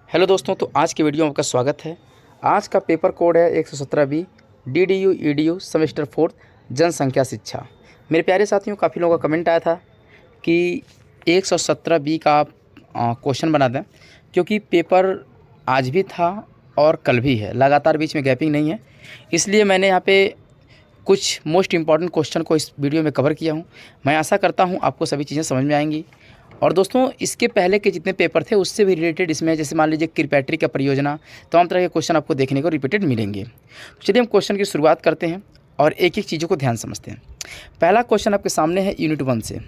Hello दोस्तों, तो आज की वीडियो में आपका स्वागत है। आज का पेपर कोड है 117B DDU EDU सेमेस्टर 4 जनसंख्या शिक्षा। मेरे प्यारे साथियों, काफ़ी लोगों का कमेंट आया था कि 117B का आप क्वेश्चन बना दें, क्योंकि पेपर आज भी था और कल भी है, लगातार बीच में गैपिंग नहीं है। इसलिए मैंने यहाँ पे कुछ मोस्ट इम्पॉर्टेंट क्वेश्चन को इस वीडियो में कवर किया हूँ। मैं आशा करता हूँ आपको सभी चीज़ें समझ में आएंगी। और दोस्तों, इसके पहले के जितने पेपर थे उससे भी रिलेटेड इसमें, जैसे मान लीजिए क्रिपेट्री का परियोजना, तमाम तरह के क्वेश्चन आपको देखने को रिपीटेड मिलेंगे। तो चलिए हम क्वेश्चन की शुरुआत करते हैं और एक एक चीज़ों को ध्यान समझते हैं। पहला क्वेश्चन आपके सामने है यूनिट 1 से।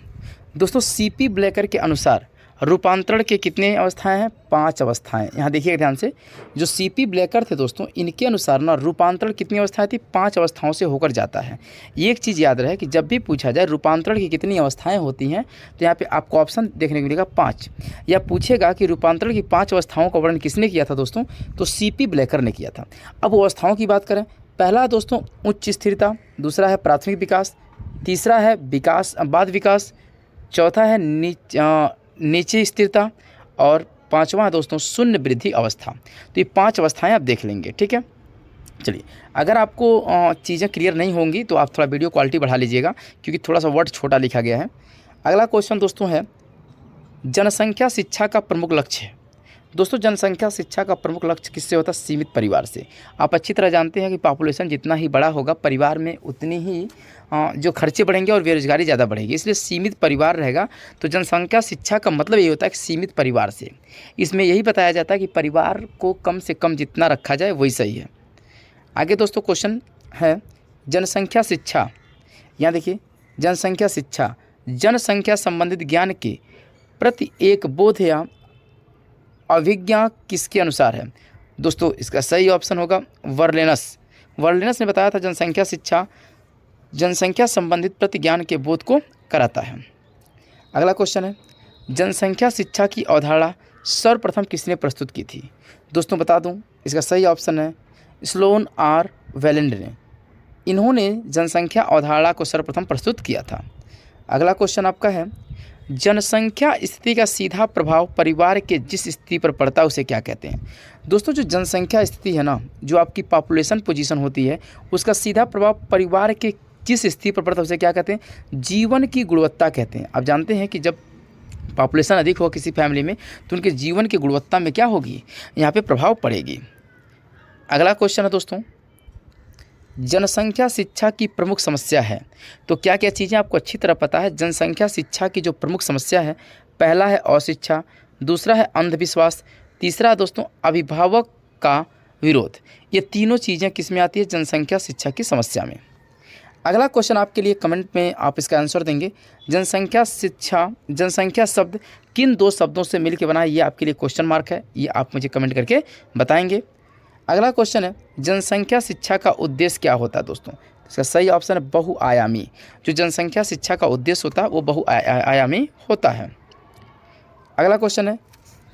दोस्तों, सीपी ब्लेकर के अनुसार रूपांतरण के कितने अवस्थाएं हैं? 5 अवस्थाएं। यहाँ देखिएगा ध्यान से, जो सीपी ब्लेकर थे दोस्तों, इनके अनुसार ना रूपांतरण कितनी अवस्थाएं थी? 5 अवस्थाओं से होकर जाता है। ये एक चीज़ याद रहे कि जब भी पूछा जाए रूपांतरण की कितनी अवस्थाएं होती हैं, तो यहाँ पे आपको ऑप्शन देखने को मिलेगा 5। या पूछेगा कि रूपांतरण की 5 अवस्थाओं का वर्णन किसने किया था दोस्तों, तो सीपी ब्लेकर ने किया था। अब अवस्थाओं की बात करें, पहला दोस्तों उच्च स्थिरता, दूसरा है प्राथमिक विकास, तीसरा है विकास बाद विकास, चौथा है नीचे स्थिरता, और पांचवा है दोस्तों शून्य वृद्धि अवस्था। तो ये 5 अवस्थाएं आप देख लेंगे, ठीक है। चलिए, अगर आपको चीज़ें क्लियर नहीं होंगी तो आप थोड़ा वीडियो क्वालिटी बढ़ा लीजिएगा, क्योंकि थोड़ा सा वर्ड छोटा लिखा गया है। अगला क्वेश्चन दोस्तों है, जनसंख्या शिक्षा का प्रमुख लक्ष्य है। दोस्तों, जनसंख्या शिक्षा का प्रमुख लक्ष्य किससे होता है? सीमित परिवार से। आप अच्छी तरह जानते हैं कि पॉपुलेशन जितना ही बड़ा होगा, परिवार में उतनी ही जो खर्चे बढ़ेंगे और बेरोजगारी ज़्यादा बढ़ेगी, इसलिए सीमित परिवार रहेगा। तो जनसंख्या शिक्षा का मतलब ये होता है कि सीमित परिवार से। इसमें यही बताया जाता है कि परिवार को कम से कम जितना रखा जाए वही सही है। आगे दोस्तों क्वेश्चन है, जनसंख्या शिक्षा। यहाँ देखिए, जनसंख्या शिक्षा जनसंख्या संबंधित ज्ञान के प्रति एक बोध या अभिज्ञा किसके अनुसार है? दोस्तों, इसका सही ऑप्शन होगा वर्लेनस। वर्लेनस ने बताया था जनसंख्या शिक्षा जनसंख्या संबंधित प्रतिज्ञान के बोध को कराता है। अगला क्वेश्चन है, जनसंख्या शिक्षा की अवधारणा सर्वप्रथम किसने प्रस्तुत की थी? दोस्तों बता दूं, इसका सही ऑप्शन है स्लोन आर वेलेंड ने। इन्होंने जनसंख्या अवधारणा को सर्वप्रथम प्रस्तुत किया था। अगला क्वेश्चन आपका है, जनसंख्या स्थिति का सीधा प्रभाव परिवार के जिस स्थिति पर पड़ता है उसे क्या कहते हैं? दोस्तों, जो जनसंख्या स्थिति है ना, जो आपकी पॉपुलेशन पोजीशन होती है, उसका सीधा प्रभाव परिवार के जिस स्थिति पर पड़ता है उसे क्या कहते हैं? जीवन की गुणवत्ता कहते हैं। आप जानते हैं कि जब पॉपुलेशन अधिक हो किसी फैमिली में, तो उनके जीवन की गुणवत्ता में क्या होगी? यहाँ पे प्रभाव पड़ेगी। अगला क्वेश्चन है दोस्तों, जनसंख्या शिक्षा की प्रमुख समस्या है। तो क्या क्या चीज़ें आपको अच्छी तरह पता है? जनसंख्या शिक्षा की जो प्रमुख समस्या है, पहला है अशिक्षा, दूसरा है अंधविश्वास, तीसरा है दोस्तों अभिभावक का विरोध। ये तीनों चीज़ें किस में आती है? जनसंख्या शिक्षा की समस्या में। अगला क्वेश्चन आपके लिए कमेंट में आप इसका आंसर देंगे, जनसंख्या शिक्षा, जनसंख्या शब्द किन 2 शब्दों से मिलकर बना है? ये आपके लिए क्वेश्चन मार्क है, ये आप मुझे कमेंट करके बताएंगे। अगला क्वेश्चन है, जनसंख्या शिक्षा का उद्देश्य क्या होता है? दोस्तों, इसका सही ऑप्शन है बहुआयामी। जो जनसंख्या शिक्षा का उद्देश्य होता है वो बहुआयामी होता है। अगला क्वेश्चन है,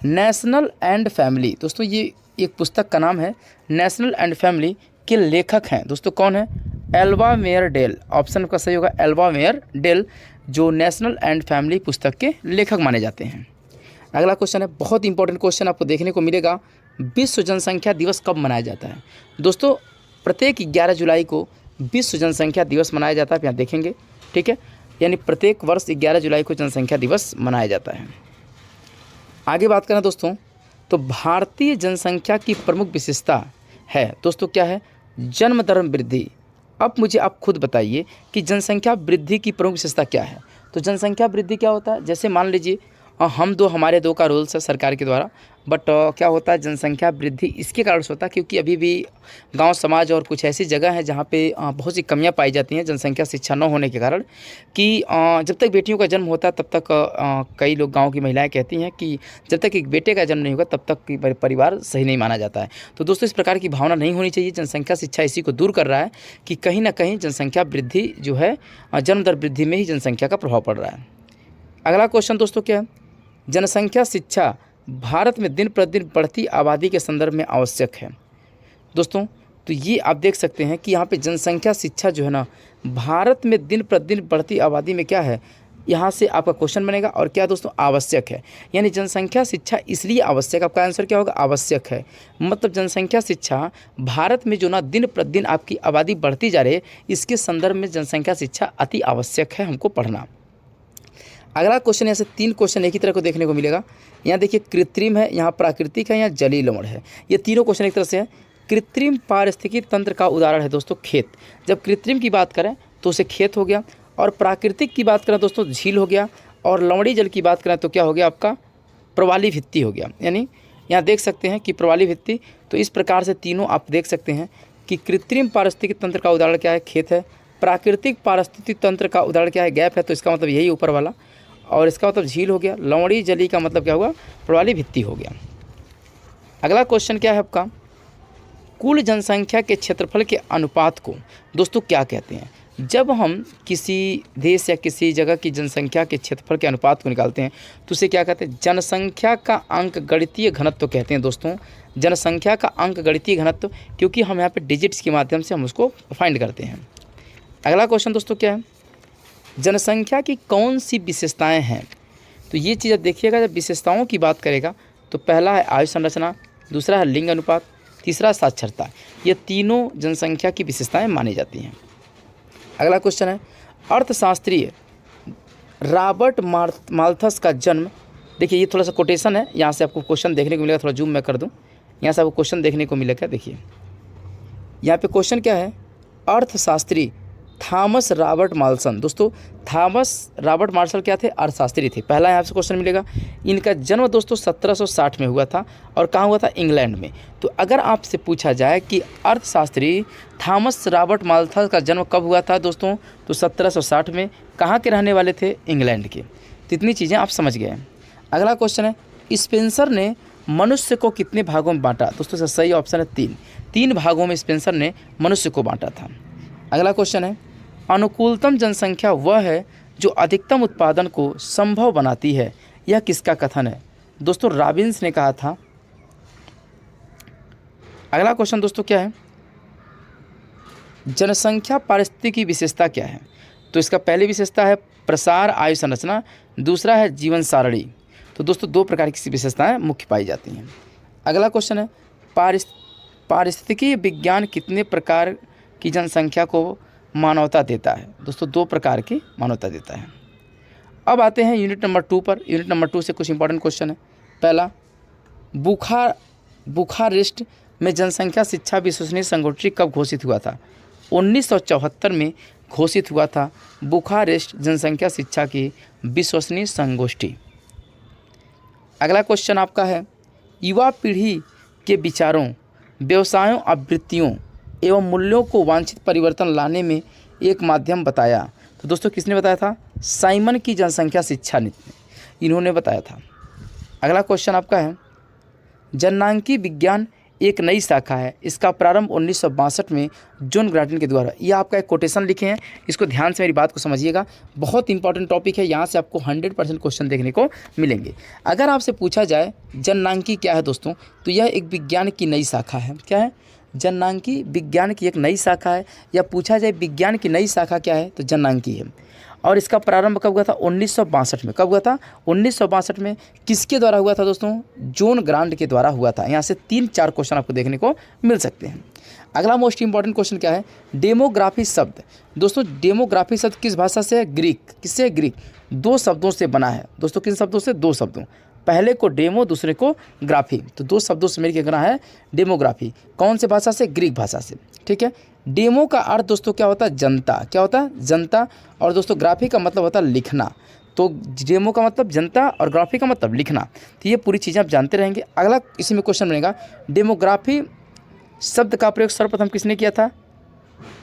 नेशनल एंड फैमिली। दोस्तों, ये एक पुस्तक का नाम है, नेशनल एंड फैमिली के लेखक हैं दोस्तों कौन है? Alva mayor del. ऑप्शन का सही होगा एल्वा मेयर डेल, जो नेशनल एंड फैमिली पुस्तक के लेखक माने जाते हैं। अगला क्वेश्चन है, बहुत इंपॉर्टेंट क्वेश्चन आपको देखने को मिलेगा, विश्व जनसंख्या दिवस कब मनाया जाता है? दोस्तों, प्रत्येक 11 जुलाई को विश्व जनसंख्या दिवस मनाया जाता है। आप यहाँ देखेंगे, ठीक है, यानी प्रत्येक वर्ष 11 जुलाई को जनसंख्या दिवस मनाया जाता है। आगे बात करें दोस्तों, तो भारतीय जनसंख्या की प्रमुख विशेषता है दोस्तों क्या है? जन्म दर वृद्धि। अब मुझे आप खुद बताइए कि जनसंख्या वृद्धि की प्रमुख विशेषता क्या है? तो जनसंख्या वृद्धि क्या होता है? जैसे मान लीजिए हमारे दो का रूल्स है सरकार के द्वारा, बट क्या होता है, जनसंख्या वृद्धि इसके कारण से होता है क्योंकि अभी भी गांव समाज और कुछ ऐसी जगह है जहां पे बहुत सी कमियां पाई जाती हैं जनसंख्या शिक्षा न होने के कारण, कि जब तक बेटियों का जन्म होता है तब तक कई लोग गांव की महिलाएं कहती हैं कि जब तक एक बेटे का जन्म नहीं होगा तब तक परिवार सही नहीं माना जाता है। तो दोस्तों, इस प्रकार की भावना नहीं होनी चाहिए। जनसंख्या शिक्षा इसी को दूर कर रहा है कि कहीं ना कहीं जनसंख्या वृद्धि जो है, जन्म दर वृद्धि में ही जनसंख्या का प्रभाव पड़ रहा है। अगला क्वेश्चन दोस्तों क्या है, जनसंख्या शिक्षा भारत में दिन प्रतिदिन बढ़ती आबादी के संदर्भ में आवश्यक है। दोस्तों, तो ये आप देख सकते हैं कि यहाँ पे जनसंख्या शिक्षा जो है ना, भारत में दिन प्रतिदिन बढ़ती आबादी में क्या है, यहाँ से आपका क्वेश्चन बनेगा। और क्या दोस्तों, आवश्यक है, यानी जनसंख्या शिक्षा इसलिए आवश्यक, आपका आंसर क्या होगा, आवश्यक है। मतलब जनसंख्या शिक्षा भारत में जो ना दिन प्रतिदिन आपकी आबादी बढ़ती जा रही है, इसके संदर्भ में जनसंख्या शिक्षा अति आवश्यक है हमको पढ़ना। अगला क्वेश्चन, यहाँ से 3 क्वेश्चन एक ही तरह को देखने को मिलेगा। यहाँ देखिए कृत्रिम है, यहाँ प्राकृतिक है, यहाँ जलीय लवण है। ये तीनों क्वेश्चन एक तरह से है। कृत्रिम पारिस्थितिकी तंत्र का उदाहरण है दोस्तों खेत। जब कृत्रिम की बात करें तो उसे खेत हो गया, और प्राकृतिक की बात करें दोस्तों झील हो गया, और लवणीय जल की बात करें तो क्या हो गया आपका, प्रवाली भित्ति हो गया। यानी यहाँ देख सकते हैं कि प्रवाली भित्ति। तो इस प्रकार से तीनों आप देख सकते हैं कि कृत्रिम पारिस्थितिकी तंत्र का उदाहरण क्या है, खेत है। प्राकृतिक पारिस्थितिकी तंत्र का उदाहरण क्या है, गैप है, तो इसका मतलब यही ऊपर वाला, और इसका मतलब झील हो गया। लवणीय जली का मतलब क्या हुआ, प्रवाली भित्ति हो गया। अगला क्वेश्चन क्या है आपका, कुल जनसंख्या के क्षेत्रफल के अनुपात को दोस्तों क्या कहते हैं। जब हम किसी देश या किसी जगह की जनसंख्या के क्षेत्रफल के अनुपात को निकालते हैं तो उसे क्या कहते हैं, जनसंख्या का अंकगणितीय घनत्व कहते हैं दोस्तों। जनसंख्या का अंकगणितीय घनत्व, क्योंकि हम यहाँ पे डिजिट्स के माध्यम से हम उसको फाइंड करते हैं। अगला क्वेश्चन दोस्तों क्या है, जनसंख्या की कौन सी विशेषताएं हैं। तो ये चीज़ देखिएगा, जब विशेषताओं की बात करेगा तो पहला है आयु संरचना, दूसरा है लिंग अनुपात, तीसरा साक्षरता। ये तीनों जनसंख्या की विशेषताएं मानी जाती हैं। अगला क्वेश्चन है, अर्थशास्त्रीय रॉबर्ट माल्थस का जन्म। देखिए ये थोड़ा सा कोटेशन है, यहाँ से आपको क्वेश्चन देखने को मिलेगा, थोड़ा जूम मैं कर दूँ, यहाँ से आपको क्वेश्चन देखने को मिलेगा। देखिए यहाँ पे क्वेश्चन क्या है, अर्थशास्त्री थॉमस रॉबर्ट माल्सन। दोस्तों थॉमस रॉबर्ट मार्शल क्या थे, अर्थशास्त्री थे। पहला यहाँ से क्वेश्चन मिलेगा। इनका जन्म दोस्तों 1760 में हुआ था, और कहाँ हुआ था, इंग्लैंड में। तो अगर आपसे पूछा जाए कि अर्थशास्त्री थॉमस रॉबर्ट माल्थस का जन्म कब हुआ था दोस्तों, तो 1760 में। कहाँ के रहने वाले थे, इंग्लैंड के। तो इतनी चीज़ें आप समझ गए। अगला क्वेश्चन है, स्पेंसर ने मनुष्य को कितने भागों में बांटा। दोस्तों सही ऑप्शन है 3। 3 भागों में स्पेंसर ने मनुष्य को बांटा था। अगला क्वेश्चन है, अनुकूलतम जनसंख्या वह है जो अधिकतम उत्पादन को संभव बनाती है, यह किसका कथन है। दोस्तों रॉबिन्स ने कहा था। अगला क्वेश्चन दोस्तों क्या है, जनसंख्या पारिस्थितिकी की विशेषता क्या है। तो इसका पहली विशेषता है प्रसार आयु संरचना, दूसरा है जीवन सारणी। तो दोस्तों 2 प्रकार की विशेषताएं मुख्य पाई जाती हैं। अगला क्वेश्चन है, पारिस्थितिकी विज्ञान कितने प्रकार की जनसंख्या को मानवता देता है। दोस्तों 2 प्रकार की मानवता देता है। अब आते हैं यूनिट नंबर 2 पर। यूनिट नंबर 2 से कुछ इंपॉर्टेंट क्वेश्चन है। पहला, बुखारेस्ट में जनसंख्या शिक्षा विश्वसनीय संगोष्ठी कब घोषित हुआ था। 1974 में घोषित हुआ था बुखारेस्ट जनसंख्या शिक्षा की विश्वसनीय संगोष्ठी। अगला क्वेश्चन आपका है, युवा पीढ़ी के विचारों, व्यवसायों, आवृत्तियों एवं मूल्यों को वांछित परिवर्तन लाने में एक माध्यम बताया। तो दोस्तों किसने बताया था, साइमन की जनसंख्या शिक्षा नीति, इन्होंने बताया था। अगला क्वेश्चन आपका है, जननांकी विज्ञान एक नई शाखा है, इसका प्रारंभ 1962 में जॉन ग्राटन के द्वारा। ये आपका एक कोटेशन लिखे हैं, इसको ध्यान से मेरी बात को समझिएगा, बहुत इंपॉर्टेंट टॉपिक है। यहाँ से आपको 100% क्वेश्चन देखने को मिलेंगे। अगर आपसे पूछा जाए जननांकी क्या है दोस्तों, तो यह एक विज्ञान की नई शाखा है। क्या है, जननांकी विज्ञान की एक नई शाखा है। या पूछा जाए विज्ञान की नई शाखा क्या है, तो जननांकी है। और इसका प्रारंभ कब हुआ था, 1962 में। कब हुआ था, 1962 में। किसके द्वारा हुआ था दोस्तों, जॉन ग्रांट के द्वारा हुआ था। यहाँ से 3-4 क्वेश्चन आपको देखने को मिल सकते हैं। अगला मोस्ट इंपॉर्टेंट क्वेश्चन क्या है, डेमोग्राफी शब्द। दोस्तों डेमोग्राफी शब्द किस भाषा से है, ग्रीक। किससे, ग्रीक। 2 शब्दों से बना है दोस्तों। किन शब्दों से, 2 शब्दों। पहले को डेमो, दूसरे को ग्राफी। तो 2 शब्दों से मेरी क्या करना है, डेमोग्राफी। कौन से भाषा से, ग्रीक भाषा से। ठीक है। डेमो का अर्थ दोस्तों क्या होता है, जनता। क्या होता है, जनता। और दोस्तों ग्राफी का मतलब होता है लिखना। तो डेमो का मतलब जनता और ग्राफी का मतलब लिखना। तो ये पूरी चीज़ें आप जानते रहेंगे। अगला इसी में क्वेश्चन बनेगा, डेमोग्राफी शब्द का प्रयोग सर्वप्रथम किसने किया था,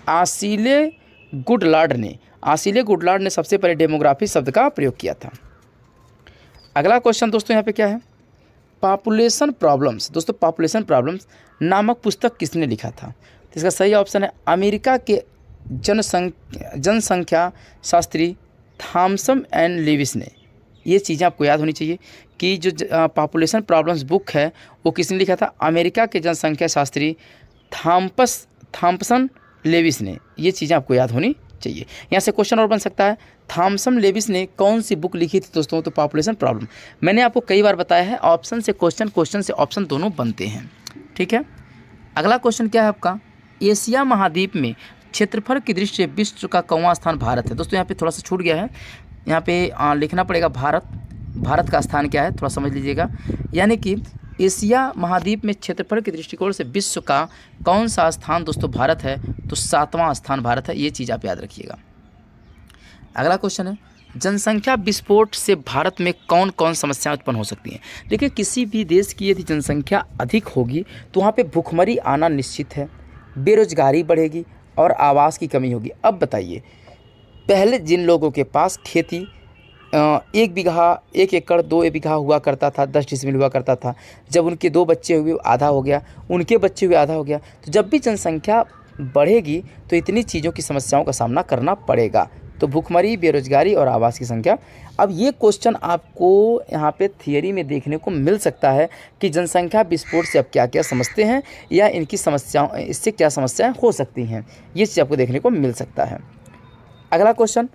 आसिले गुडलार्ड ने। आसिले गुडलार्ड ने सबसे पहले डेमोग्राफी शब्द का प्रयोग किया था। अगला क्वेश्चन दोस्तों यहाँ पे क्या है, पॉपुलेशन प्रॉब्लम्स। दोस्तों पॉपुलेशन प्रॉब्लम्स नामक पुस्तक किसने लिखा था। तो इसका सही ऑप्शन है अमेरिका के जनसंख्या शास्त्री थॉमसन एंड लेविस ने। ये चीज़ें आपको याद होनी चाहिए कि जो पॉपुलेशन प्रॉब्लम्स बुक है वो किसने लिखा था, अमेरिका के जनसंख्या शास्त्री थॉमसन लेविस ने। ये चीज़ें आपको याद होनी चाहिए। यहाँ से क्वेश्चन और बन सकता है, थॉमसन लेविस ने कौन सी बुक लिखी थी दोस्तों? तो पॉपुलेशन प्रॉब्लम। मैंने आपको कई बार बताया है, ऑप्शन से क्वेश्चन, क्वेश्चन से ऑप्शन दोनों बनते हैं, ठीक है। अगला क्वेश्चन क्या है आपका, एशिया महाद्वीप में क्षेत्रफल की दृष्टि से विश्व का कौवां स्थान भारत है? दोस्तों यहाँ पे थोड़ा सा छूट गया है, यहाँ पे लिखना पड़ेगा भारत का स्थान क्या है, थोड़ा समझ लीजिएगा। यानी कि एशिया महाद्वीप में क्षेत्रफल के दृष्टिकोण से विश्व का कौन सा स्थान दोस्तों भारत है? तो 7वां स्थान भारत है, ये चीज़ आप याद रखिएगा। अगला क्वेश्चन है, जनसंख्या विस्फोट से भारत में कौन कौन समस्याएं उत्पन्न हो सकती हैं? देखिए, किसी भी देश की यदि जनसंख्या अधिक होगी तो वहाँ पे भुखमरी आना निश्चित है, बेरोजगारी बढ़ेगी और आवास की कमी होगी। अब बताइए, पहले जिन लोगों के पास खेती 1 बीघा, 1 एकड़, 2 बीघा हुआ करता था, 10 डिसमिल हुआ करता था, जब उनके 2 बच्चे हुए आधा हो गया, उनके बच्चे हुए आधा हो गया। तो जब भी जनसंख्या बढ़ेगी तो इतनी चीज़ों की समस्याओं का सामना करना पड़ेगा। तो भुखमरी, बेरोजगारी और आवास की संख्या। अब ये क्वेश्चन आपको यहाँ पे थियरी में देखने को मिल सकता है कि जनसंख्या विस्फोट से आप क्या क्या समझते हैं या इनकी समस्याओं, इससे क्या समस्याएं हो सकती हैं, ये चीज़ आपको देखने को मिल सकता है। अगला क्वेश्चन,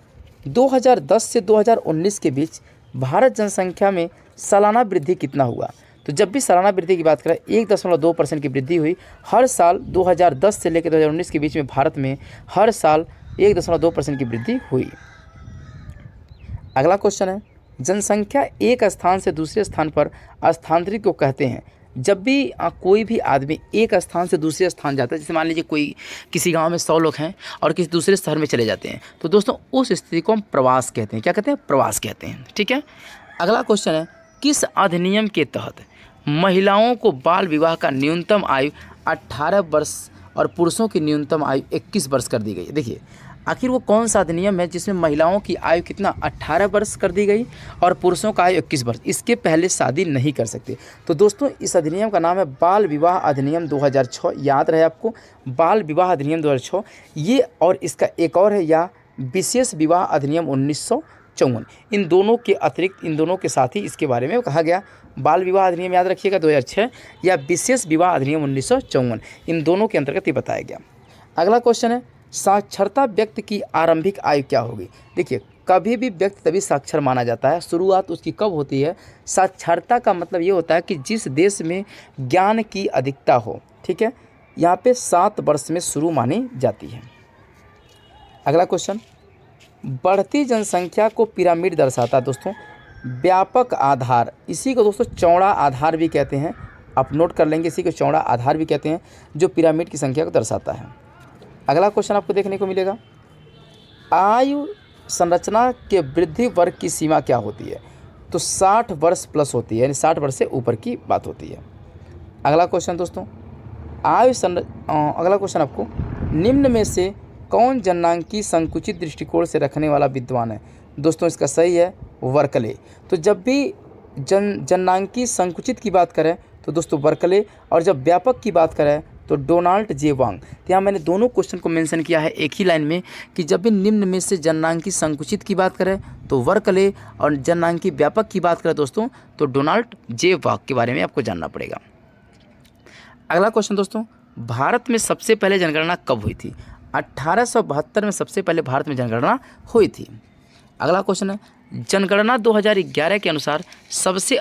2010 से 2019 के बीच भारत जनसंख्या में सालाना वृद्धि कितना हुआ? तो जब भी सालाना वृद्धि की बात करें, 1.2% की वृद्धि हुई हर साल। 2010 से लेकर 2019 के बीच में भारत में हर साल 1.2% की वृद्धि हुई। अगला क्वेश्चन है, जनसंख्या एक स्थान से दूसरे स्थान पर स्थानांतरित को कहते हैं? जब भी कोई भी आदमी एक स्थान से दूसरे स्थान जाता है, जैसे मान लीजिए कोई किसी गांव में 100 लोग हैं और किसी दूसरे शहर में चले जाते हैं, तो दोस्तों उस स्थिति को हम प्रवास कहते हैं। क्या कहते हैं? प्रवास कहते हैं, ठीक है। अगला क्वेश्चन है, किस अधिनियम के तहत महिलाओं को बाल विवाह का न्यूनतम आयु 18 वर्ष और पुरुषों की न्यूनतम आयु 21 वर्ष कर दी गई? देखिए, आखिर वो कौन सा अधिनियम है जिसमें महिलाओं की आयु कितना 18 वर्ष कर दी गई और पुरुषों का आयु 21 वर्ष? इसके पहले शादी नहीं कर सकते। तो दोस्तों इस अधिनियम का नाम है बाल विवाह अधिनियम 2006। याद रहे आपको, बाल विवाह अधिनियम 2006 ये, और इसका एक और है या विशेष विवाह अधिनियम 1954। इन दोनों के अतिरिक्त, इन दोनों के साथ ही इसके बारे में कहा गया। बाल विवाह अधिनियम याद रखिएगा 2006 या विशेष विवाह अधिनियम 1954, इन दोनों के अंतर्गत ये बताया गया। अगला क्वेश्चन है, साक्षरता व्यक्ति की आरंभिक आयु क्या होगी? देखिए, कभी भी व्यक्ति तभी साक्षर माना जाता है, शुरुआत उसकी कब होती है? साक्षरता का मतलब ये होता है कि जिस देश में ज्ञान की अधिकता हो, ठीक है, यहाँ पे 7 वर्ष में शुरू मानी जाती है। अगला क्वेश्चन, बढ़ती जनसंख्या को पिरामिड दर्शाता है दोस्तों। व्यापक आधार, इसी को दोस्तों चौड़ा आधार भी कहते हैं, आप नोट कर लेंगे, इसी को चौड़ा आधार भी कहते हैं, जो पिरामिड की संख्या को दर्शाता है। अगला क्वेश्चन आपको देखने को मिलेगा, आयु संरचना के वृद्धि वर्ग की सीमा क्या होती है? तो 60 वर्ष प्लस होती है, यानी 60 वर्ष से ऊपर की बात होती है। अगला क्वेश्चन दोस्तों, अगला क्वेश्चन आपको, निम्न में से कौन जननांकी संकुचित दृष्टिकोण से रखने वाला विद्वान है? दोस्तों इसका सही है वर्कले। तो जब भी जननांकी संकुचित की बात करें तो दोस्तों वर्कले, और जब व्यापक की बात करें तो डोनाल्ड जे वांग। तो यहाँ मैंने दोनों क्वेश्चन को मेंशन किया है एक ही लाइन में कि जब भी निम्न में से जननांकी संकुचित की बात करें तो वर्कले, और जननांकी व्यापक की बात करें दोस्तों तो डोनाल्ड जे वांग के बारे में आपको जानना पड़ेगा। अगला क्वेश्चन दोस्तों, भारत में सबसे पहले जनगणना कब हुई थी? 1872 में सबसे पहले भारत में जनगणना हुई थी। अगला क्वेश्चन है, जनगणना 2011 के अनुसार सबसे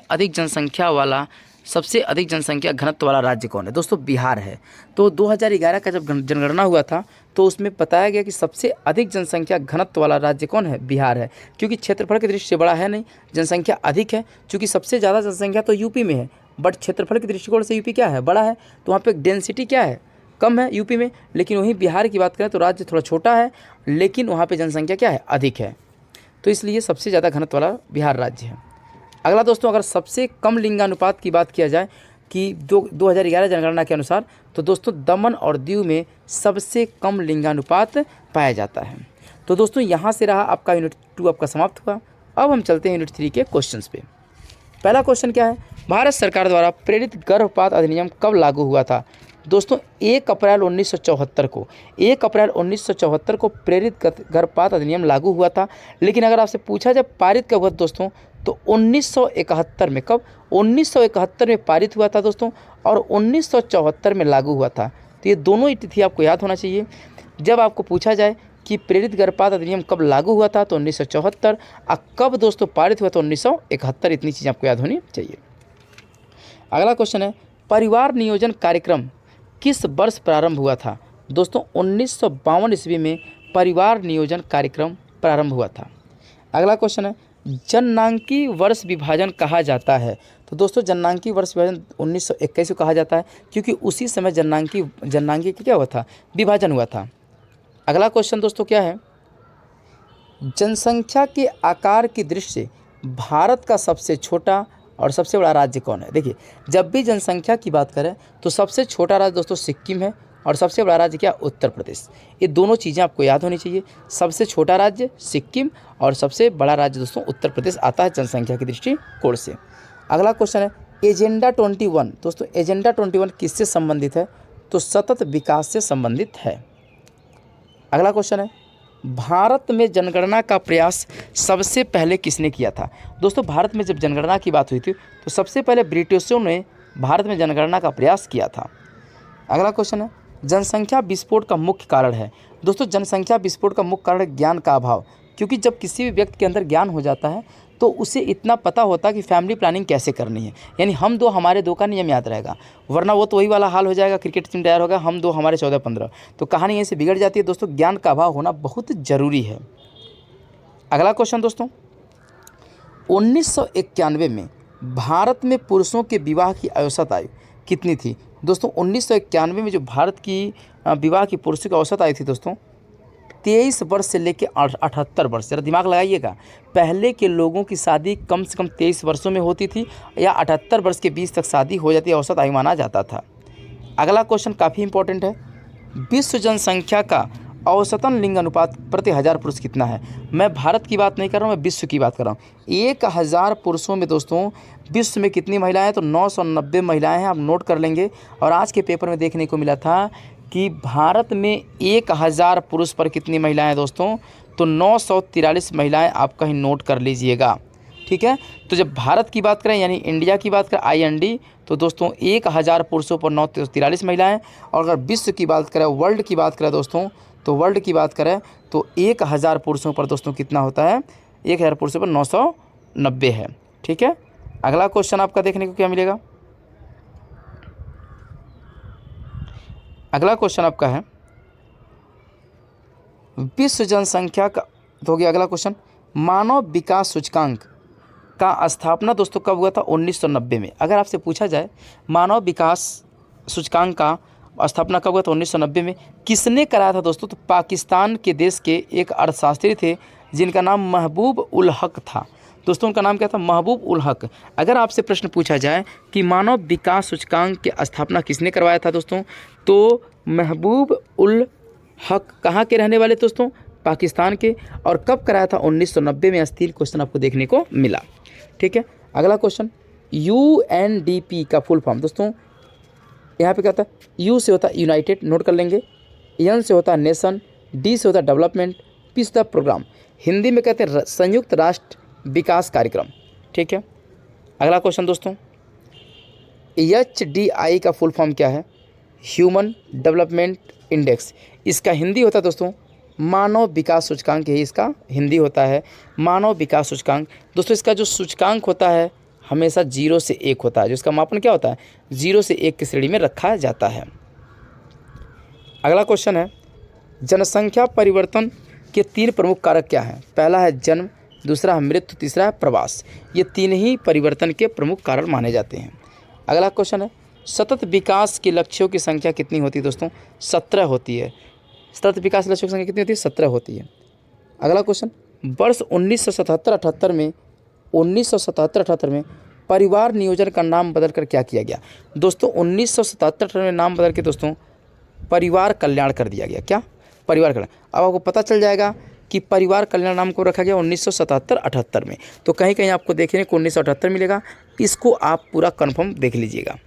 अधिक जनसंख्या घनत्व वाला राज्य कौन है? दोस्तों बिहार है। तो 2011 का जब जनगणना हुआ था तो उसमें बताया गया कि सबसे अधिक जनसंख्या घनत्व वाला राज्य कौन है? बिहार है, क्योंकि क्षेत्रफल की दृष्टि से बड़ा है नहीं, जनसंख्या अधिक है। क्योंकि सबसे ज़्यादा जनसंख्या तो यूपी में है, बट क्षेत्रफल के दृष्टिकोण से यूपी क्या है? बड़ा है, तो वहाँ पे डेंसिटी क्या है? कम है यूपी में। लेकिन वहीं बिहार की बात करें तो राज्य थोड़ा छोटा है, लेकिन वहाँ पे जनसंख्या क्या है? अधिक है, तो इसलिए सबसे ज़्यादा घनत्व वाला बिहार राज्य है। अगला दोस्तों, अगर सबसे कम लिंगानुपात की बात किया जाए कि 2011 जनगणना के अनुसार, तो दोस्तों दमन और दीव में सबसे कम लिंगानुपात पाया जाता है। तो दोस्तों यहाँ से रहा आपका यूनिट 2 आपका समाप्त हुआ। अब हम चलते हैं यूनिट 3 के क्वेश्चंस पे। पहला क्वेश्चन क्या है, भारत सरकार द्वारा प्रेरित गर्भपात अधिनियम कब लागू हुआ था? दोस्तों 1 अप्रैल 1974 को, 1 अप्रैल 1974 को प्रेरित गर्भपात अधिनियम लागू हुआ था। लेकिन अगर आपसे पूछा जाए पारित कब हुआ दोस्तों, तो 1971 में। कब? 1971 में पारित हुआ था दोस्तों, और 1974 में लागू हुआ था। तो ये दोनों ही तिथि आपको याद होना चाहिए। जब आपको पूछा जाए कि प्रेरित गर्भपात अधिनियम कब लागू हुआ था, तो 1974। और कब दोस्तों पारित हुआ, तो 1971। इतनी चीज़ें आपको याद होनी चाहिए। अगला क्वेश्चन है, परिवार नियोजन कार्यक्रम किस वर्ष प्रारंभ हुआ था? दोस्तों 1952 ईस्वी में परिवार नियोजन कार्यक्रम प्रारंभ हुआ था। अगला क्वेश्चन है, जननांकी वर्ष विभाजन कहा जाता है? तो दोस्तों जननांकी वर्ष विभाजन 1921 को कहा जाता है, क्योंकि उसी समय जननांकी का क्या हुआ था, विभाजन हुआ था। अगला क्वेश्चन दोस्तों क्या है, जनसंख्या के आकार की दृष्टि से भारत का सबसे छोटा और सबसे बड़ा राज्य कौन है? देखिए, जब भी जनसंख्या की बात करें तो सबसे छोटा राज्य दोस्तों सिक्किम है, और सबसे बड़ा राज्य क्या, उत्तर प्रदेश। ये दोनों चीज़ें आपको याद होनी चाहिए। सबसे छोटा राज्य सिक्किम और सबसे बड़ा राज्य दोस्तों उत्तर प्रदेश आता है जनसंख्या की दृष्टिकोण से। अगला क्वेश्चन है, एजेंडा 21। दोस्तों एजेंडा 21 किससे संबंधित है? तो सतत विकास से संबंधित है। अगला क्वेश्चन है, भारत में जनगणना का प्रयास सबसे पहले किसने किया था? दोस्तों भारत में जब जनगणना की बात हुई थी तो सबसे पहले ब्रिटिशों ने भारत में जनगणना का प्रयास किया था। अगला क्वेश्चन है, जनसंख्या विस्फोट का मुख्य कारण है? दोस्तों जनसंख्या विस्फोट का मुख्य कारण है ज्ञान का अभाव, क्योंकि जब किसी भी व्यक्ति के अंदर ज्ञान हो जाता है तो उसे इतना पता होता है कि फैमिली प्लानिंग कैसे करनी है, यानी हम दो हमारे दो का नियम याद रहेगा, वरना वो तो वही वाला हाल हो जाएगा, क्रिकेट टीम तैयार होगा, हम दो हमारे 14-15, तो कहानी यहीं से बिगड़ जाती है। दोस्तों ज्ञान का अभाव होना बहुत ज़रूरी है। अगला क्वेश्चन दोस्तों, 1991 में भारत में पुरुषों के विवाह की औसत आयु कितनी थी? दोस्तों 1991 में जो भारत की विवाह की पुरुषों की औसत आयु थी दोस्तों 23 वर्ष से लेकर 78 वर्ष। जरा दिमाग लगाइएगा, पहले के लोगों की शादी कम से कम 23 वर्षों में होती थी या 78 वर्ष के बीच तक शादी हो जाती है, औसत आयु माना जाता था। अगला क्वेश्चन काफ़ी इंपॉर्टेंट है, विश्व जनसंख्या का औसतन लिंग अनुपात प्रति 1000 पुरुष कितना है? मैं भारत की बात नहीं कर रहा हूँ, मैं विश्व की बात कर रहा हूँ। 1000 पुरुषों में दोस्तों विश्व में कितनी महिलाएं हैं? तो 990 महिलाएं हैं, आप नोट कर लेंगे। और आज के पेपर में देखने को मिला था कि भारत में 1000 पुरुष पर कितनी महिलाएं हैं दोस्तों? तो 943 महिलाएं, आप कहीं नोट कर लीजिएगा, ठीक है। तो जब भारत की बात करें यानी इंडिया की बात करें IND, तो दोस्तों 1000 पुरुषों पर 943 महिलाएं। और अगर विश्व की बात करें, वर्ल्ड की बात करें दोस्तों, तो वर्ल्ड की बात करें तो 1000 पुरुषों पर दोस्तों कितना होता है? 1000 पुरुषों पर 990 है, ठीक है। अगला क्वेश्चन आपका देखने को क्या मिलेगा? अगला क्वेश्चन आपका है विश्व जनसंख्या का, तो हो गया अगला क्वेश्चन, मानव विकास सूचकांक का स्थापना दोस्तों कब हुआ था? 1990 में। अगर आपसे पूछा जाए मानव विकास सूचकांक का स्थापना कब हुआ था? 1990 में। किसने कराया था दोस्तों? तो पाकिस्तान के देश के एक अर्थशास्त्री थे जिनका नाम महबूब उल हक था। दोस्तों उनका नाम क्या था? महबूब उल हक। अगर आपसे प्रश्न पूछा जाए कि मानव विकास सूचकांक की स्थापना किसने करवाया था दोस्तों, तो महबूब उल हक कहाँ के रहने वाले दोस्तों? पाकिस्तान के। और कब कराया था? 1990 में। 3 क्वेश्चन आपको देखने को मिला, ठीक है। अगला क्वेश्चन, UNDP का फुल फॉर्म दोस्तों यहाँ पे क्या होता है? U से होता है यूनाइटेड, नोट कर लेंगे। N से होता है नेशन, D से होता है डेवलपमेंट, P से होता है प्रोग्राम। हिंदी में कहते हैं संयुक्त राष्ट्र विकास कार्यक्रम, ठीक है। अगला क्वेश्चन दोस्तों, HDI का फुल फॉर्म क्या है? Human development index. इसका हिंदी होता है दोस्तों मानव विकास सूचकांक, यही इसका हिंदी होता है, मानव विकास सूचकांक। दोस्तों इसका जो सूचकांक होता है हमेशा 0 से 1 होता है, जो इसका मापन क्या होता है? 0 से 1 की श्रेणी में रखा जाता है। अगला क्वेश्चन है, जनसंख्या परिवर्तन के 3 प्रमुख कारक क्या हैं? पहला है जन्म, दूसरा है मृत्यु, तीसरा है प्रवास। ये 3 ही परिवर्तन के प्रमुख कारण माने जाते हैं। अगला क्वेश्चन है, सतत विकास के लक्ष्यों की संख्या कितनी होती है दोस्तों? 17 होती है। सतत विकास लक्ष्यों की संख्या कितनी होती है? 17 होती है। अगला क्वेश्चन, वर्ष 1977-78 में परिवार नियोजन का नाम बदलकर क्या किया गया? दोस्तों 1977 में नाम बदल के दोस्तों परिवार कल्याण कर दिया गया। क्या? परिवार कल्याण। अब आपको पता चल जाएगा कि परिवार कल्याण नाम को रखा गया 1977-78 में। तो कहीं कहीं आपको देखने को 1978 मिलेगा, इसको आप पूरा कन्फर्म देख लीजिएगा।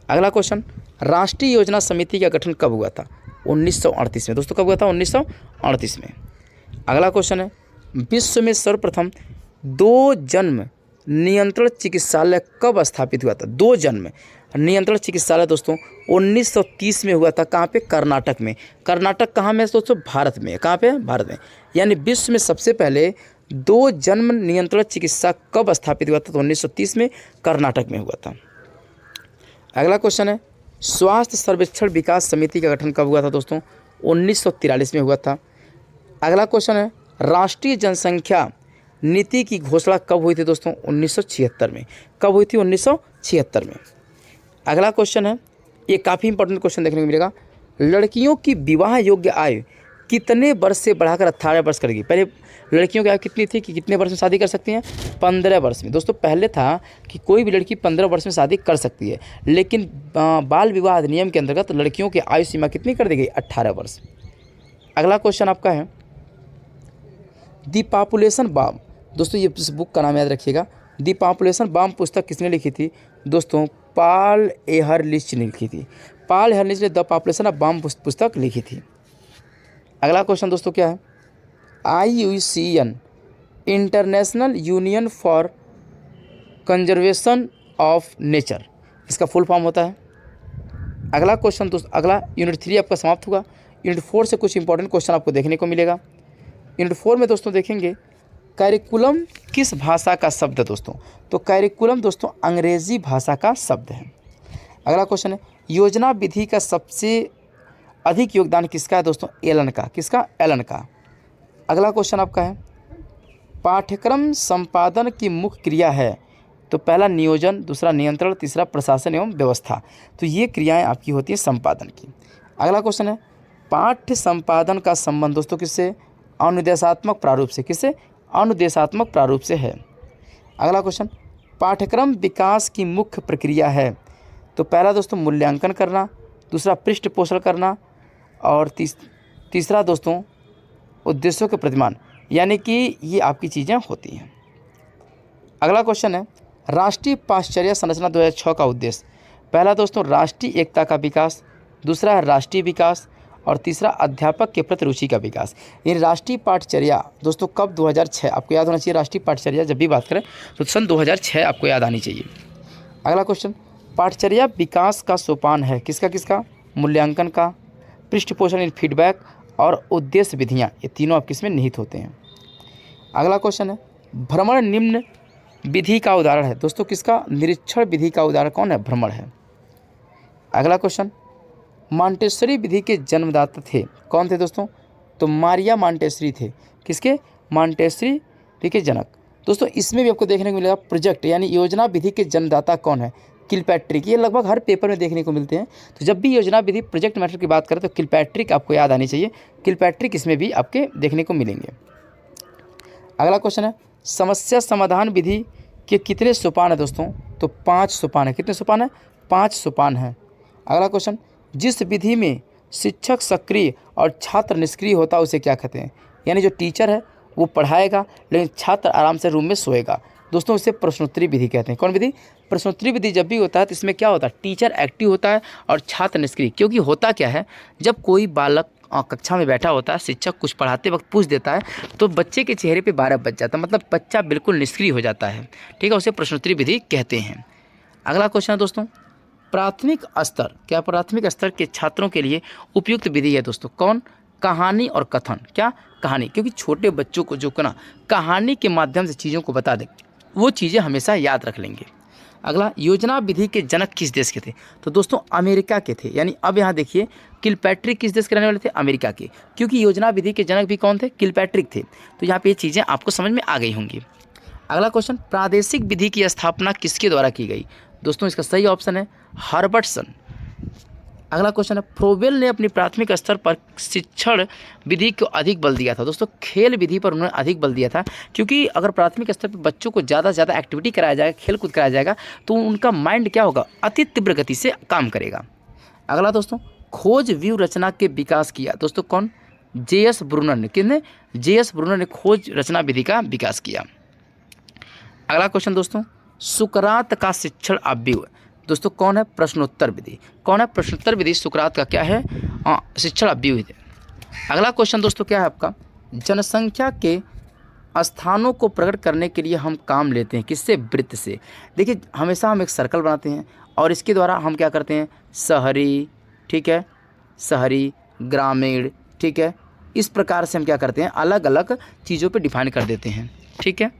अगला क्वेश्चन, राष्ट्रीय योजना समिति का गठन कब हुआ था? 1938 में। दोस्तों कब हुआ था? 1938 में। अगला क्वेश्चन है, विश्व में सर्वप्रथम 2 जन्म नियंत्रण चिकित्सालय कब स्थापित हुआ था? 2 जन्म नियंत्रण चिकित्सालय दोस्तों 1930 में हुआ था। कहाँ पे? कर्नाटक में। कर्नाटक कहाँ में दोस्तों? भारत में। कहाँ पे? भारत में। यानी विश्व में सबसे पहले 2 जन्म नियंत्रण चिकित्सा कब स्थापित हुआ था? तो 1930 में कर्नाटक में हुआ था। अगला क्वेश्चन है, स्वास्थ्य सर्वेक्षण विकास समिति का गठन कब हुआ था दोस्तों? 1943 में हुआ था। अगला क्वेश्चन है, राष्ट्रीय जनसंख्या नीति की घोषणा कब हुई थी दोस्तों? 1976 में। कब हुई थी? 1976 में। अगला क्वेश्चन है, ये काफ़ी इंपॉर्टेंट क्वेश्चन देखने को मिलेगा, लड़कियों की विवाह योग्य आयु कितने वर्ष से बढ़ाकर 18 वर्ष करेगी? पहले लड़कियों की आयु कितनी थी कि कितने वर्ष में शादी कर सकती हैं? 15 वर्ष में। दोस्तों पहले था कि कोई भी लड़की 15 वर्ष में शादी कर सकती है, लेकिन बाल विवाह अधिनियम के अंतर्गत लड़कियों की आयु सीमा कितनी कर दी गई? 18 वर्ष। अगला क्वेश्चन आपका है, दी पॉपुलेशन बॉम्ब। दोस्तों ये इस बुक का नाम याद रखिएगा। दी पॉपुलेशन बॉम्ब पुस्तक किसने लिखी थी दोस्तों? पॉल एहरलिच ने लिखी थी। पॉल एहरलिच ने द पॉपुलेशन ऑफ बॉम्ब पुस्तक लिखी थी। अगला क्वेश्चन दोस्तों क्या है, IUCN international union for conservation of nature, इसका फुल फॉर्म होता है। अगला क्वेश्चन दोस्तों, अगला यूनिट 3 आपका समाप्त हुआ। यूनिट 4 से कुछ इंपॉर्टेंट क्वेश्चन आपको देखने को मिलेगा। यूनिट 4 में दोस्तों देखेंगे, कैरिकुलम किस भाषा का शब्द है दोस्तों? तो कैरिकुलम दोस्तों अंग्रेजी भाषा का शब्द है। अगला क्वेश्चन है, योजना विधि का सबसे अधिक योगदान किसका है दोस्तों? एलन का। किसका? एलन का। अगला क्वेश्चन आपका है, पाठ्यक्रम संपादन की मुख्य क्रिया है? तो पहला नियोजन, दूसरा नियंत्रण, तीसरा प्रशासन एवं व्यवस्था। तो ये क्रियाएं आपकी होती हैं संपादन की। अगला क्वेश्चन है, पाठ्य संपादन का संबंध दोस्तों किससे? अनुदेशात्मक प्रारूप से। किससे? अनुदेशात्मक प्रारूप से है। अगला क्वेश्चन, पाठ्यक्रम विकास की मुख्य प्रक्रिया है? तो पहला दोस्तों मूल्यांकन करना, दूसरा पृष्ठ पोषण करना, और तीसरा दोस्तों उद्देश्यों के प्रतिमान, यानी कि ये आपकी चीज़ें होती हैं। अगला क्वेश्चन है, राष्ट्रीय पाश्चर्य संरचना 2006 का उद्देश्य? पहला दोस्तों राष्ट्रीय एकता का विकास, दूसरा है राष्ट्रीय विकास, और तीसरा अध्यापक के प्रति रुचि का विकास। ये राष्ट्रीय पाठचर्या दोस्तों कब? 2006। आपको याद होना चाहिए राष्ट्रीय पाठचर्या जब भी बात करें तो सन 2006 आपको याद आनी चाहिए। अगला क्वेश्चन, पाठचर्या विकास का सोपान है? किसका किसका? मूल्यांकन का, पृष्ठ पोषण इन फीडबैक, और उद्देश्य विधियाँ, ये तीनों आपके इसमें निहित होते हैं। अगला क्वेश्चन है, भ्रमण निम्न विधि का उदाहरण है? दोस्तों किसका? निरीक्षण विधि का उदाहरण कौन है? भ्रमण है। अगला क्वेश्चन, मॉन्टेसरी विधि के जन्मदाता थे? कौन थे दोस्तों? तो मारिया मॉन्टेसरी थे। किसके? मॉन्टेसरी के जनक। दोस्तों इसमें भी आपको देखने को मिलेगा प्रोजेक्ट यानी योजना विधि के जन्मदाता कौन है? किलपैट्रिक। ये लगभग हर पेपर में देखने को मिलते हैं। तो जब भी योजना विधि प्रोजेक्ट मैटर की बात करें तो किलपैट्रिक आपको याद आनी चाहिए। किलपैट्रिक इसमें भी आपके देखने को मिलेंगे। अगला क्वेश्चन है, समस्या समाधान विधि के कितने सोपान है दोस्तों? तो 5 सोपान है। कितने सोपान है? 5 सोपान है। अगला क्वेश्चन, जिस विधि में शिक्षक सक्रिय और छात्र निष्क्रिय होता है उसे क्या कहते हैं? यानी जो टीचर है वो पढ़ाएगा लेकिन छात्र आराम से रूम में सोएगा। दोस्तों इसे प्रश्नोत्तरी विधि कहते हैं। कौन विधि? प्रश्नोत्तरी विधि जब भी होता है तो इसमें क्या होता है? टीचर एक्टिव होता है और छात्र निष्क्रिय। क्योंकि होता क्या है, जब कोई बालक कक्षा में बैठा होता है, शिक्षक कुछ पढ़ाते वक्त पूछ देता है तो बच्चे के चेहरे पे 12 बज जाता है, मतलब बच्चा बिल्कुल निष्क्रिय हो जाता है। ठीक है, उसे प्रश्नोत्तरी विधि कहते हैं। अगला क्वेश्चन है दोस्तों, प्राथमिक स्तर, क्या प्राथमिक स्तर के छात्रों के लिए उपयुक्त विधि है दोस्तों? कौन? कहानी और कथन। क्या? कहानी, क्योंकि छोटे बच्चों को जो कहानी के माध्यम से चीज़ों को बता दे वो चीज़ें हमेशा याद रख लेंगे। अगला, योजना विधि के जनक किस देश के थे? तो दोस्तों अमेरिका के थे। यानी अब यहाँ देखिए किलपैट्रिक किस देश के रहने वाले थे? अमेरिका के। क्योंकि योजना विधि के जनक भी कौन थे? किलपैट्रिक थे। तो यहाँ पे ये चीज़ें आपको समझ में आ गई होंगी। अगला क्वेश्चन, प्रादेशिक विधि की स्थापना किसके द्वारा की गई? दोस्तों इसका सही ऑप्शन है हर्बर्टसन। अगला क्वेश्चन है, फ्रोबेल ने अपनी प्राथमिक स्तर पर शिक्षण विधि को अधिक बल दिया था। दोस्तों खेल विधि पर उन्होंने अधिक बल दिया था, क्योंकि अगर प्राथमिक स्तर पर बच्चों को ज़्यादा से ज़्यादा एक्टिविटी कराया जाएगा, खेल कूद कराया जाएगा तो उनका माइंड क्या होगा? अति तीव्र गति से काम करेगा। अगला दोस्तों, खोज व्यू रचना के विकास किया। दोस्तों कौन? J.S. ब्रूनर ने। किसने? J.S. ब्रूनर ने खोज रचना विधि का विकास किया। अगला क्वेश्चन दोस्तों, सुकरात का शिक्षण अव्यूह। दोस्तों कौन है? प्रश्नोत्तर विधि। कौन है? प्रश्नोत्तर विधि सुकरात का क्या है? शिक्षण अव्यूह है। अगला क्वेश्चन दोस्तों क्या है आपका? जनसंख्या के स्थानों को प्रकट करने के लिए हम काम लेते हैं किससे? वृत्त से। देखिए हमेशा हम एक सर्कल बनाते हैं और इसके द्वारा हम क्या करते हैं, शहरी, ठीक है, शहरी, ग्रामीण, ठीक है, इस प्रकार से हम क्या करते हैं, अलग अलग चीज़ों पे डिफाइन कर देते हैं। ठीक है,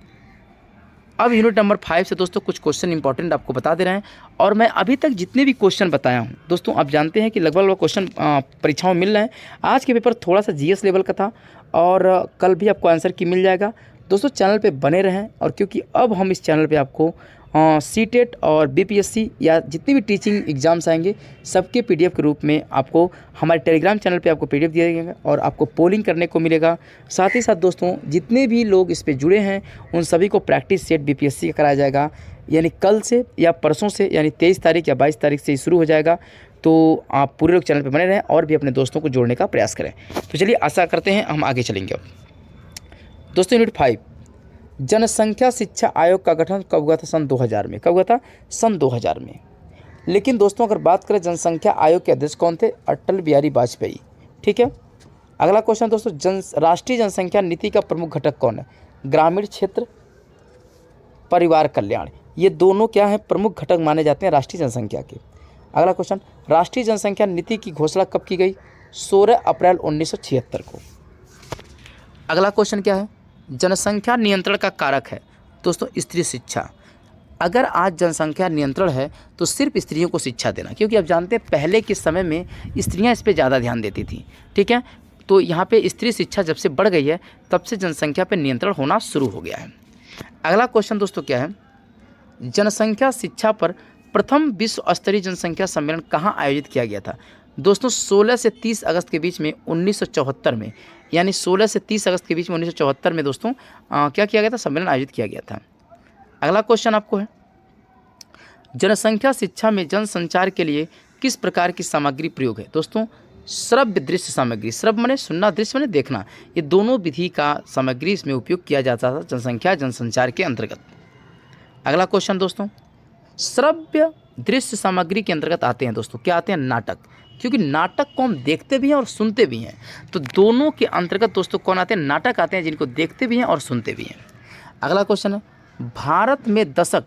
अब यूनिट नंबर 5 से दोस्तों कुछ क्वेश्चन इंपॉर्टेंट आपको बता दे रहे हैं। और मैं अभी तक जितने भी क्वेश्चन बताया हूँ दोस्तों, आप जानते हैं कि लगभग क्वेश्चन परीक्षाओं में मिल रहे हैं। आज के पेपर थोड़ा सा जीएस लेवल का था और कल भी आपको आंसर की मिल जाएगा। दोस्तों चैनल पे बने रहें, और क्योंकि अब हम इस चैनल पे आपको सीटेट और बीपीएससी या जितने भी टीचिंग एग्जाम्स आएंगे सबके पीडीएफ के रूप में आपको हमारे टेलीग्राम चैनल पे आपको पीडीएफ दिया जाएगा और आपको पोलिंग करने को मिलेगा। साथ ही साथ दोस्तों जितने भी लोग इस पे जुड़े हैं उन सभी को प्रैक्टिस सेट बीपीएससी का कराया जाएगा, यानी कल से या परसों से, यानी 23 तारीख या 22 तारीख से शुरू हो जाएगा। तो आप पूरे लोग चैनल पर बने रहें और भी अपने दोस्तों को जोड़ने का प्रयास करें। तो चलिए आशा करते हैं हम आगे चलेंगे। अब दोस्तों यूनिट 5, जनसंख्या शिक्षा आयोग का गठन कब हुआ था? सन 2000 में। कब हुआ था? सन 2000 में। लेकिन दोस्तों अगर बात करें जनसंख्या आयोग के अध्यक्ष कौन थे? अटल बिहारी वाजपेयी। ठीक है, अगला क्वेश्चन दोस्तों, राष्ट्रीय जनसंख्या नीति का प्रमुख घटक कौन है? ग्रामीण क्षेत्र, परिवार कल्याण, ये दोनों क्या है, प्रमुख घटक माने जाते हैं राष्ट्रीय जनसंख्या के। अगला क्वेश्चन, राष्ट्रीय जनसंख्या नीति की घोषणा कब की गई? 16 अप्रैल 1976 को। अगला क्वेश्चन क्या है? जनसंख्या नियंत्रण का कारक है दोस्तों स्त्री शिक्षा। अगर आज जनसंख्या नियंत्रण है तो सिर्फ स्त्रियों को शिक्षा देना, क्योंकि आप जानते हैं पहले के समय में स्त्रियां इस पे ज़्यादा ध्यान देती थी। ठीक है, तो यहाँ पे स्त्री शिक्षा जब से बढ़ गई है तब से जनसंख्या पे नियंत्रण होना शुरू हो गया है। अगला क्वेश्चन दोस्तों क्या है? जनसंख्या शिक्षा पर प्रथम विश्व स्तरीय जनसंख्या सम्मेलन कहाँ आयोजित किया गया था? दोस्तों 16 से 30 अगस्त के बीच में 1974 में, यानी 16 से 30 अगस्त के बीच में 1974 में दोस्तों क्या किया गया था? सम्मेलन आयोजित किया गया था। अगला क्वेश्चन आपको है, जनसंख्या शिक्षा में जनसंचार के लिए किस प्रकार की सामग्री प्रयोग है? दोस्तों श्रव्य दृश्य सामग्री, श्रव्य माने सुनना, दृश्य माने देखना, ये दोनों विधि का सामग्री इसमें उपयोग किया जाता था जनसंख्या जनसंचार के अंतर्गत। अगला क्वेश्चन दोस्तों, श्रव्य दृश्य सामग्री के अंतर्गत आते हैं दोस्तों, क्या आते हैं? नाटक, क्योंकि नाटक को हम देखते भी हैं और सुनते भी हैं, तो दोनों के अंतर्गत दोस्तों कौन आते हैं? नाटक आते हैं, जिनको देखते भी हैं और सुनते भी हैं। अगला क्वेश्चन है, भारत में दशक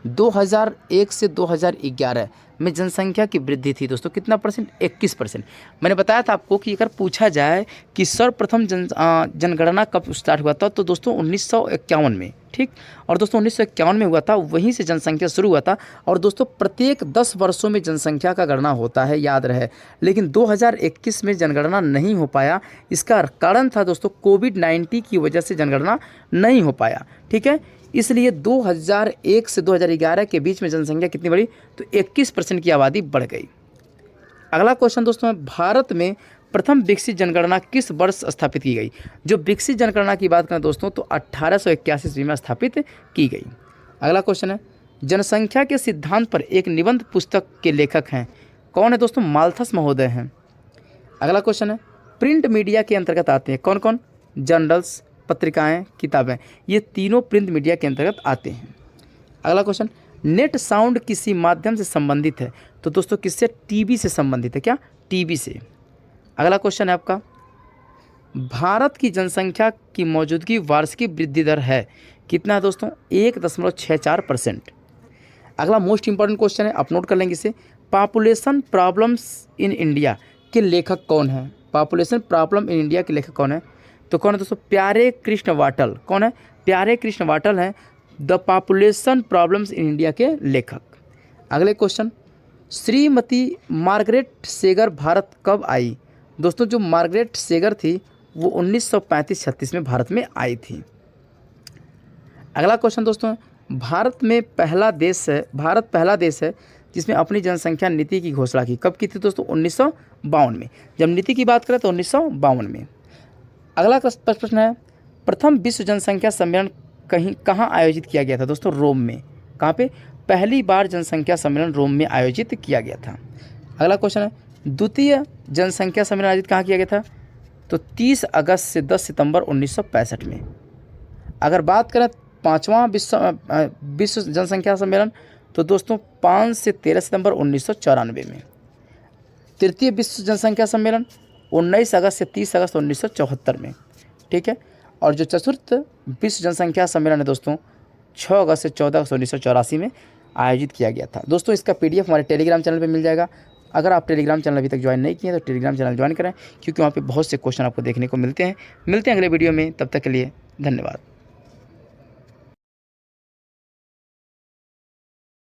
2001 से 2011 में जनसंख्या की वृद्धि थी दोस्तों, कितना परसेंट? 21%। मैंने बताया था आपको कि अगर पूछा जाए कि सर्वप्रथम जनगणना कब स्टार्ट हुआ था, तो दोस्तों 1951 में। ठीक, और दोस्तों 1951 में हुआ था, वहीं से जनसंख्या शुरू हुआ था। और दोस्तों प्रत्येक 10 वर्षों में जनसंख्या का गणना होता है, याद रहे। लेकिन 2021 में जनगणना नहीं हो पाया, इसका कारण था दोस्तों कोविड-19 की वजह से जनगणना नहीं हो पाया। ठीक है, इसलिए 2001 से 2011 के बीच में जनसंख्या कितनी बढ़ी? तो 21% की आबादी बढ़ गई। अगला क्वेश्चन दोस्तों, भारत में प्रथम विकसित जनगणना किस वर्ष स्थापित की गई? जो विकसित जनगणना की बात करें दोस्तों तो 1881 ईस्वी में स्थापित की गई। अगला क्वेश्चन है, जनसंख्या के सिद्धांत पर एक निबंध पुस्तक के लेखक हैं, कौन है दोस्तों? माल्थस महोदय हैं। अगला क्वेश्चन है, प्रिंट मीडिया के अंतर्गत आते हैं कौन कौन? जर्नल्स, पत्रिकाएं, किताबें, ये तीनों प्रिंट मीडिया के अंतर्गत आते हैं। अगला क्वेश्चन, नेट साउंड किसी माध्यम से संबंधित है? तो दोस्तों किससे? टीवी से संबंधित है। क्या? टीवी से। अगला क्वेश्चन है आपका, भारत की जनसंख्या की मौजूदगी वार्षिक वृद्धि दर है कितना दोस्तों? 1.64%। अगला मोस्ट इंपॉर्टेंट क्वेश्चन है, आप नोट कर लेंगे इसे, पॉपुलेशन प्रॉब्लम्स इन इंडिया के लेखक कौन है? पॉपुलेशन प्रॉब्लम इन इंडिया के लेखक कौन है? तो कौन है दोस्तों? प्यारे कृष्ण वाटल। कौन है? प्यारे कृष्ण वाटल हैं the population problems in India के लेखक। अगले क्वेश्चन, श्रीमती मार्गरेट सेगर भारत कब आई? दोस्तों जो मार्गरेट सेगर थी वो 1935-36 में भारत में आई थी। अगला क्वेश्चन दोस्तों, भारत पहला देश है जिसमें अपनी जनसंख्या नीति की घोषणा की। कब की थी दोस्तों? 1952 में। जब नीति की बात करें तो 1952 में। अगला प्रश्न है, प्रथम विश्व जनसंख्या सम्मेलन कहाँ आयोजित किया गया था दोस्तों? रोम में। कहाँ पे? पहली बार जनसंख्या सम्मेलन रोम में आयोजित किया गया था। अगला क्वेश्चन है, द्वितीय जनसंख्या सम्मेलन आयोजित कहाँ किया गया था? तो 30 अगस्त से 10 सितंबर 1965 में। अगर बात करें पाँचवां विश्व जनसंख्या सम्मेलन तो दोस्तों 5 से 13 सितंबर 1994 में। तृतीय विश्व जनसंख्या सम्मेलन 19 अगस्त से 30 अगस्त 1974 में। ठीक है, और जो चतुर्थ विश्व जनसंख्या सम्मेलन है दोस्तों 6 अगस्त से 14 अगस्त 1984 में। आयोजित किया गया था। दोस्तों इसका PDF हमारे टेलीग्राम चैनल पे मिल जाएगा। अगर आप टेलीग्राम चैनल अभी तक ज्वाइन नहीं किए हैं तो टेलीग्राम चैनल ज्वाइन करें, क्योंकि वहाँ पे बहुत से क्वेश्चन आपको देखने को मिलते हैं। मिलते हैं अगले वीडियो में, तब तक के लिए धन्यवाद।